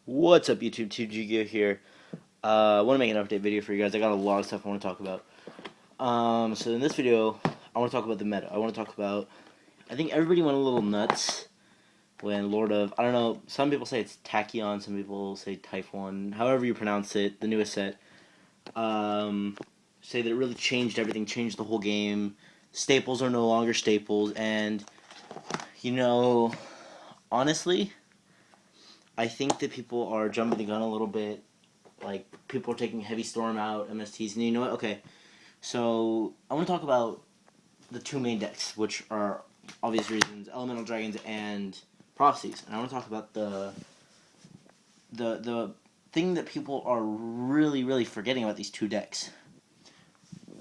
What's up, YouTube? 2G here. I want to make an update video for you guys. I got a lot of stuff I want to talk about. So in this video, I want to talk about the meta. I want to talk about. I think everybody went a little nuts when Lord of. I don't know. Some people say it's Tachyon. Some people say Typhon. However you pronounce it, the newest set. Say that it really changed everything. Changed the whole game. Staples are no longer staples, and you know, honestly, I think that people are jumping the gun a little bit. Like, people are taking Heavy Storm out, MSTs, and you know what? Okay, so I want to talk about the two main decks, which are obvious reasons: Elemental Dragons and Prophecies. And I want to talk about the thing that people are really forgetting about these two decks.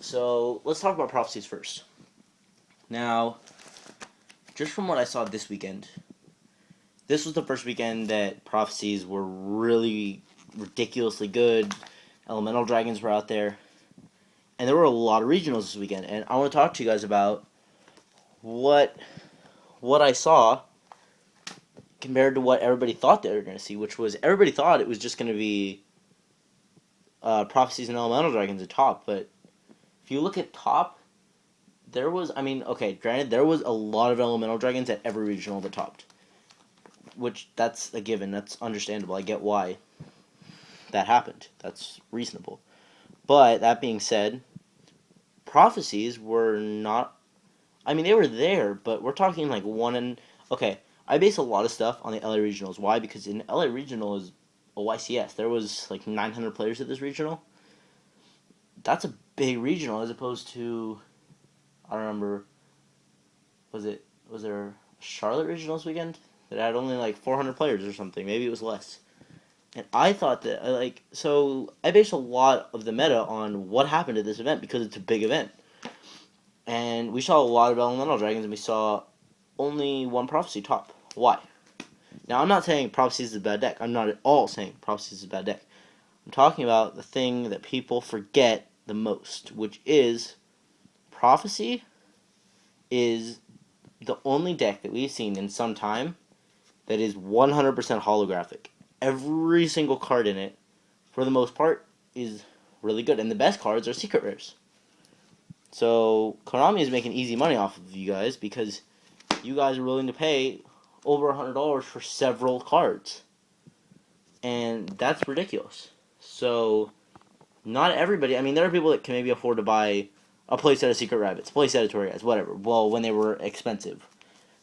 So let's talk about Prophecies first. Now, just from what I saw this weekend, this was the first weekend that Prophecies were really ridiculously good. Elemental Dragons were out there. And there were a lot of regionals this weekend. And I want to talk to you guys about what I saw compared to what everybody thought they were going to see, which was everybody thought it was just going to be Prophecies and Elemental Dragons at top. But if you look at top, there was, granted, there was a lot of Elemental Dragons at every regional that topped. Which, that's a given. That's understandable. I get why that happened. That's reasonable. But, that being said, Prophecies were not... they were there, but we're talking like Okay, I base a lot of stuff on the LA Regionals. Why? Because in LA Regional is a YCS. There was like 900 players at this regional. That's a big regional as opposed to... I don't remember... Was there a Charlotte Regional this weekend? That had only like 400 players or something. Maybe it was less. And I thought that, so I based a lot of the meta on what happened at this event because it's a big event. And we saw a lot of Elemental Dragons and we saw only one Prophecy top. Why? Now, I'm not saying Prophecy is a bad deck. I'm not at all saying Prophecy is a bad deck. I'm talking about the thing that people forget the most, which is Prophecy is the only deck that we've seen in some time that is 100% holographic. Every single card in it, for the most part, is really good. And the best cards are secret rares. So, Konami is making easy money off of you guys because you guys are willing to pay over $100 for several cards. And that's ridiculous. So, not everybody... there are people that can maybe afford to buy a playset of Secret Rabbits, playset of Torias, whatever. Well, when they were expensive.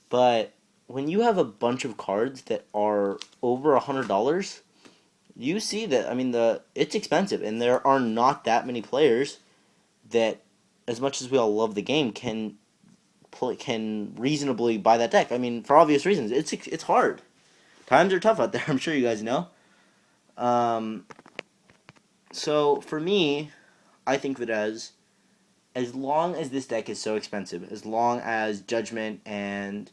But when you have a bunch of cards that are over $100, you see that, it's expensive. And there are not that many players that, as much as we all love the game, can reasonably buy that deck. For obvious reasons. It's hard. Times are tough out there, I'm sure you guys know. So, for me, I think that as long as this deck is so expensive, as long as Judgment and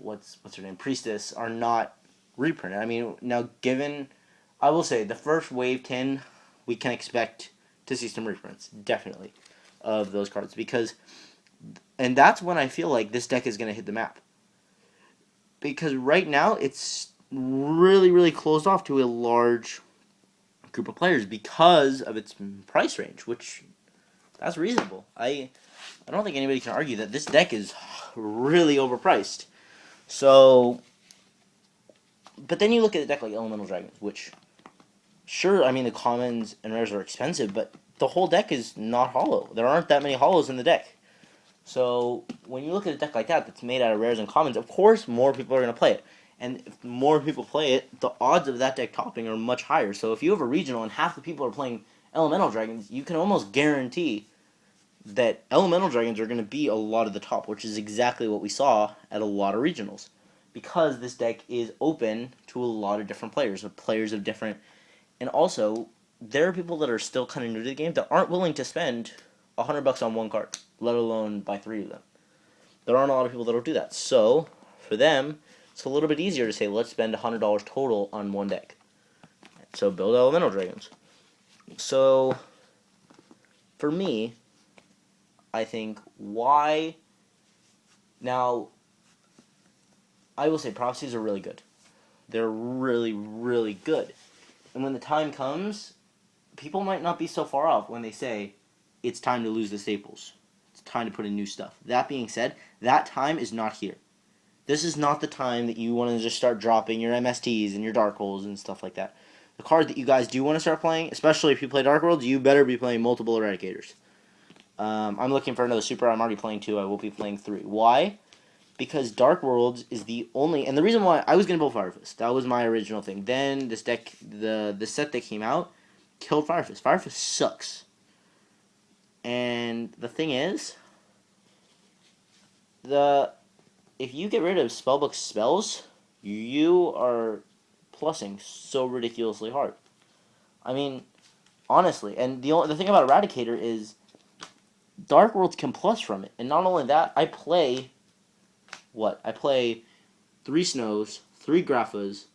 what's her name, Priestess, are not reprinted. Now, given, I will say, the first Wave 10, we can expect to see some reprints, definitely, of those cards, and that's when I feel like this deck is going to hit the map. Because right now, it's really closed off to a large group of players because of its price range, which, that's reasonable. I don't think anybody can argue that this deck is really overpriced. So, but then you look at a deck like Elemental Dragons, which, sure, the commons and rares are expensive, but the whole deck is not hollow. There aren't that many hollows in the deck. So, when you look at a deck like that that's made out of rares and commons, of course more people are going to play it. And if more people play it, the odds of that deck topping are much higher. So if you have a regional and half the people are playing Elemental Dragons, you can almost guarantee that Elemental Dragons are going to be a lot of the top, which is exactly what we saw at a lot of regionals. Because this deck is open to a lot of different players of different... And also, there are people that are still kind of new to the game that aren't willing to spend $100 on one card, let alone buy 3 of them. There aren't a lot of people that will do that. So, for them, it's a little bit easier to say, let's spend $100 total on one deck. So, build Elemental Dragons. So, for me, I think why... Now, I will say Prophecies are really good. They're really, really good. And when the time comes, people might not be so far off when they say it's time to lose the staples. It's time to put in new stuff. That being said, that time is not here. This is not the time that you want to just start dropping your MSTs and your Dark Holes and stuff like that. The card that you guys do want to start playing, especially if you play Dark Worlds, you better be playing multiple Eradicators. I'm looking for another super. I'm already playing 2. I will be playing 3. Why? Because Dark Worlds is the only, and the reason why I was gonna build Fire Fist. That was my original thing. Then this deck, the set that came out, killed Fire Fist. Fire Fist sucks. And the thing is, if you get rid of Spellbook spells, you are plussing so ridiculously hard. I mean, honestly, and the thing about Eradicator is Dark Worlds can plus from it, and not only that, I play 3 Snows, 3 Graphas,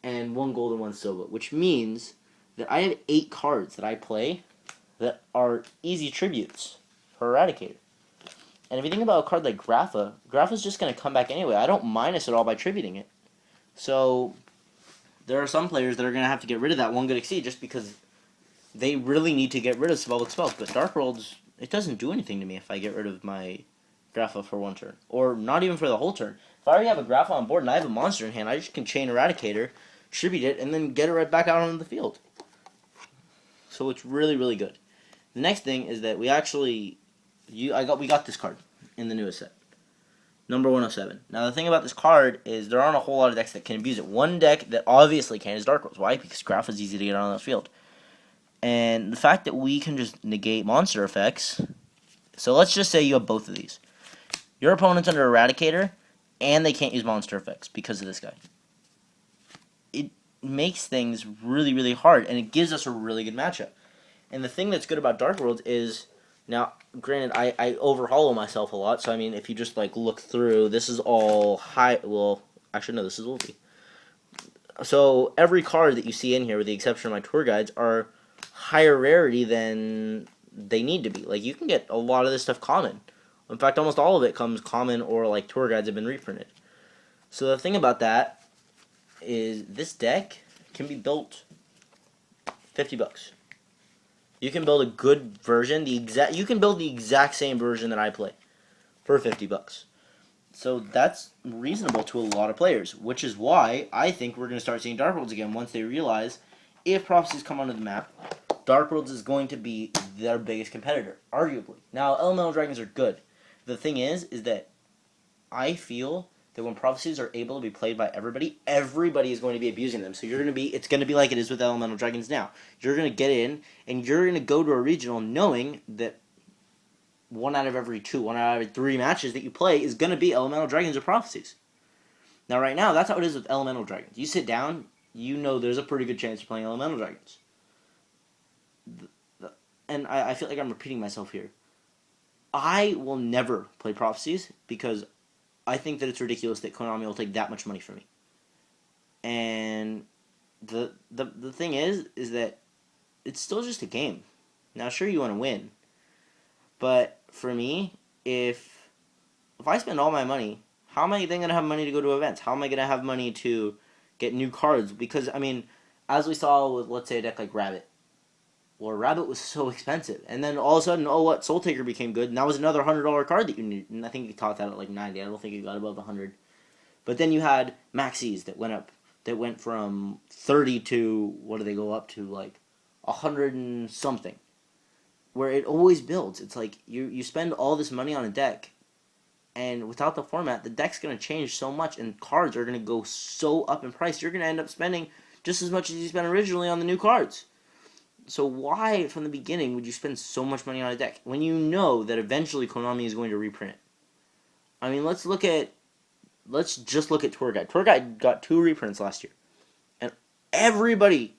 and 1 Gold and 1 Silva, which means that I have 8 cards that I play that are easy tributes for Eradicator. And if you think about a card like Grapha's just going to come back anyway. I don't minus it all by tributing it. So there are some players that are going to have to get rid of that 1 good Exceed just because they really need to get rid of Spellbook spells. But Dark Worlds, it doesn't do anything to me if I get rid of my Grapha for 1 turn. Or not even for the whole turn. If I already have a Grapha on board and I have a monster in hand, I just can chain Eradicator, tribute it, and then get it right back out onto the field. So it's really, really good. The next thing is that we got this card in the newest set. Number 107. Now the thing about this card is there aren't a whole lot of decks that can abuse it. One deck that obviously can is Dark Worlds. Why? Because Graph is easy to get on the field. And the fact that we can just negate monster effects. So let's just say you have both of these. Your opponent's under Eradicator, and they can't use monster effects because of this guy. It makes things really, really hard, and it gives us a really good matchup. And the thing that's good about Dark Worlds is, now, granted, I overhollow myself a lot, so I mean, if you just, like, look through, this is all high, well, actually, no, this is ulti. So, every card that you see in here, with the exception of my tour guides, are higher rarity than they need to be. Like, you can get a lot of this stuff common. In fact, almost all of it comes common or, like, tour guides have been reprinted. So, the thing about that is this deck can be built $50. You can build a good version, you can build the exact same version that I play for $50. So that's reasonable to a lot of players, which is why I think we're going to start seeing Dark Worlds again once they realize if Prophecies come onto the map, Dark Worlds is going to be their biggest competitor, arguably. Now, Elemental Dragons are good. The thing is that I feel that when Prophecies are able to be played by everybody is going to be abusing them. So it's going to be like it is with Elemental Dragons now. You're going to get in, and you're going to go to a regional knowing that 1 out of every 2, 1 out of every 3 matches that you play is going to be Elemental Dragons or Prophecies. Now, right now, that's how it is with Elemental Dragons. You sit down, you know there's a pretty good chance you're playing Elemental Dragons. And I feel like I'm repeating myself here. I will never play Prophecies because I think that it's ridiculous that Konami will take that much money from me. And the thing is that it's still just a game. Now, sure, you want to win. But for me, if I spend all my money, how am I then going to have money to go to events? How am I going to have money to get new cards? Because, I mean, as we saw with, let's say, a deck like Rabbit. Well, Rabbit was so expensive. And then all of a sudden, Soul Taker became good. And that was another $100 card that you needed. And I think you taught that at like 90. I don't think you got above 100. But then you had Maxis that went up. That went from 30 to, what do they go up to? Like 100 and something. Where it always builds. It's like you spend all this money on a deck. And without the format, the deck's going to change so much. And cards are going to go so up in price. You're going to end up spending just as much as you spent originally on the new cards. So why, from the beginning, would you spend so much money on a deck when you know that eventually Konami is going to reprint it? I mean, let's just look at Tour Guide. Tour Guide got 2 reprints last year, and everybody